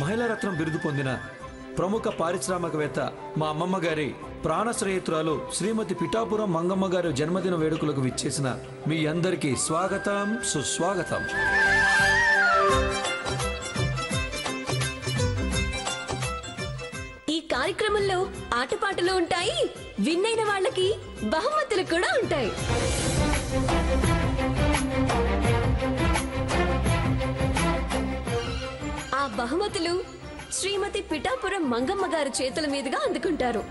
మహిళా రత్నం బిరుదు పొందిన ప్రముఖ పారిశ్రామికవేత్త మా అమ్మమ్మ గారి ప్రాణ స్నేహితురాలు శ్రీమతి పిఠాపురం మంగమ్మ గారి జన్మదిన వేడుకలకు విచ్చేసిన మీ అందరికీ స్వాగతం, సుస్వాగతం. ఈ కార్యక్రమంలో ఆటపాటలు ఉంటాయి, విన్నైన వాళ్ళకి బహుమతులు కూడా ఉంటాయి. ఆ బహుమతులు శ్రీమతి పిఠాపురం మంగమ్మ గారి చేతుల మీదుగా అందుకుంటారు.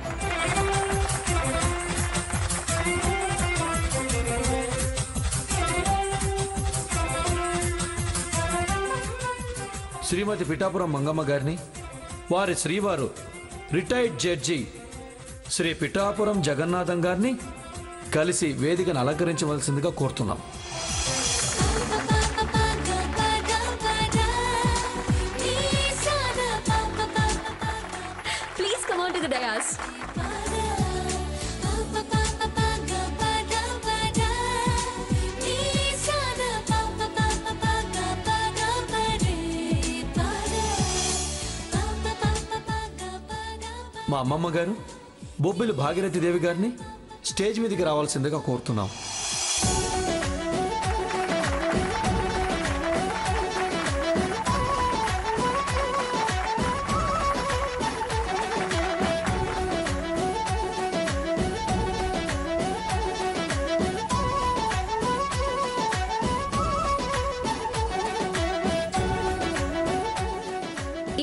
శ్రీమతి పిఠాపురం మంగమ్మ గారిని వారి శ్రీవారు రిటైర్డ్ జడ్జి శ్రీ పిఠాపురం జగన్నాథం గారిని కలిసి వేదికను అలంకరించవలసిందిగా కోరుతున్నాం. Please come on to the dais. మా అమ్మమ్మ గారు బొబ్బిలి భాగీరథి దేవి గారిని స్టేజ్ మీదకి రావాల్సిందిగా కోరుతున్నాం.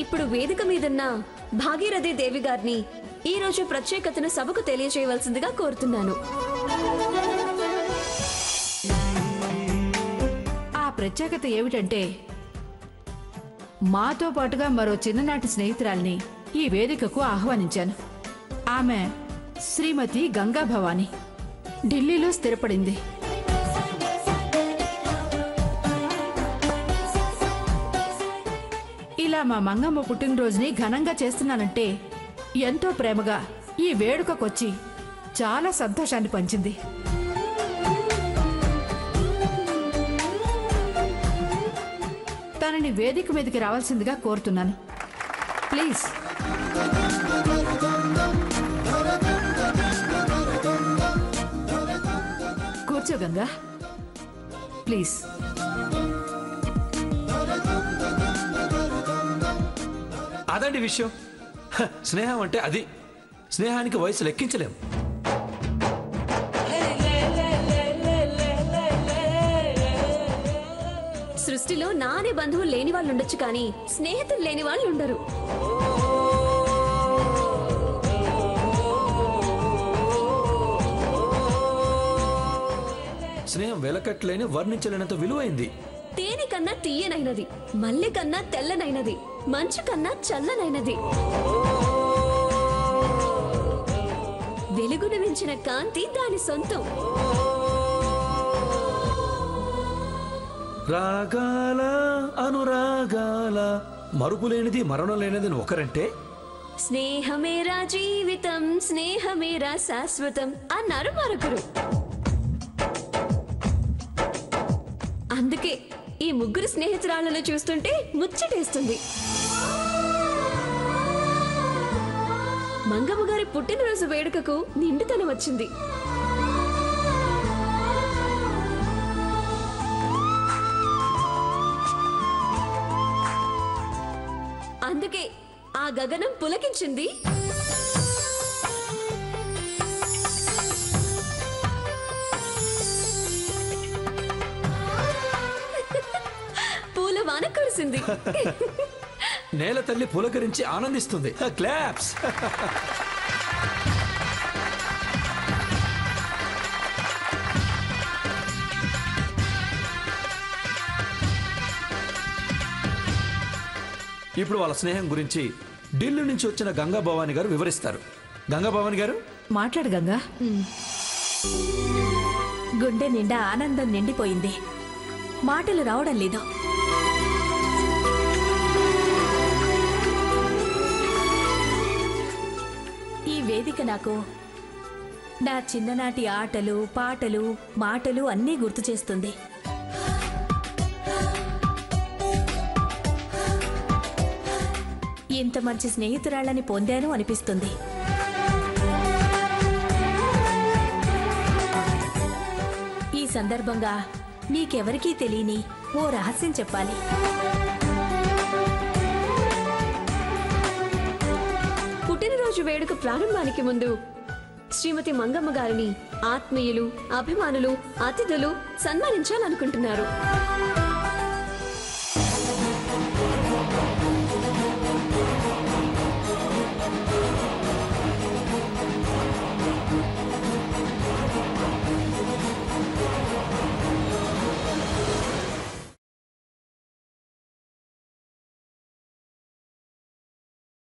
ఇప్పుడు వేదిక మీదున్న భాగీరథి దేవి గారిని ఈ రోజు ప్రత్యేకతను సభకు తెలియజేయవలసిందిగా కోరుతున్నాను. ఆ ప్రత్యేకత ఏమిటంటే, మాతో పాటుగా మరో చిన్ననాటి స్నేహితురాల్ని ఈ వేదికకు ఆహ్వానించాను. ఆమె శ్రీమతి గంగా భవాని, ఢిల్లీలో స్థిరపడింది. ఇలా మా మంగమ్మ పుట్టినరోజుని ఘనంగా చేస్తున్నానంటే ఎంతో ప్రేమగా ఈ వేడుకకొచ్చి చాలా సంతోషాన్ని పంచింది. తనని వేదిక మీదకి రావాల్సిందిగా కోరుతున్నాను. ప్లీజ్. కూర్చో గంగా, ప్లీజ్. అదండి విషయం. స్నేహం అంటే అది. స్నేహానికి వయసు లెక్కించలేం. సృష్టిలో నానే బంధువులు లేని వాళ్ళు ఉండొచ్చు, కానీ స్నేహితులు లేని వాళ్ళు ఉండరు. స్నేహం వెలకట్లేని వర్ణించలేనంత విలువైంది. తేనె కన్నా తీయనైనది, మల్లె కన్నా తెల్లనైనది, మంచు కన్నా చల్లనైనది. వెలుగును మించిన కాంతి దాని సొంతం. రాగాల అనురాగాల మరుపులేనిది మరణం లేనిది ఒకరంటే స్నేహమేరా జీవితం, స్నేహమేరా శాశ్వతం అన్నారు మరొకరు. అందుకే ఈ ముగ్గురు స్నేహితురాళ్ళను చూస్తుంటే ముచ్చటేస్తుంది. మంగమ్మ గారి పుట్టినరోజు వేడుకకు నిండుతనం వచ్చింది. అందుకే ఆ గగనం పులకించింది. పూల వాన కురిసింది. నేల తల్లి పులకరించి ఆనందిస్తుంది. క్లాప్స్. ఇప్పుడు వాళ్ళ స్నేహం గురించి ఢిల్లీ నుంచి వచ్చిన గంగా భవాని గారు వివరిస్తారు. గంగా భవాని గారు మాట్లాడు గంగా. గుండె నిండా ఆనందం నిండిపోయింది, మాటలు రావడం లేదు. ఈ వేదిక నాకు నా చిన్ననాటి ఆటలు, పాటలు, మాటలు అన్నీ గుర్తు చేస్తుంది. ఇంత మంచి స్నేహితురాళ్ళని పొందాను అనిపిస్తుంది. ఈ సందర్భంగా మీకెవరికీ తెలియని ఓ రహస్యం చెప్పాలి. పుట్టినరోజు వేడుక ప్రారంభానికి ముందు శ్రీమతి మంగమ్మ గారిని ఆత్మీయులు, అభిమానులు, అతిథులు సన్మానించాలనుకుంటున్నారు.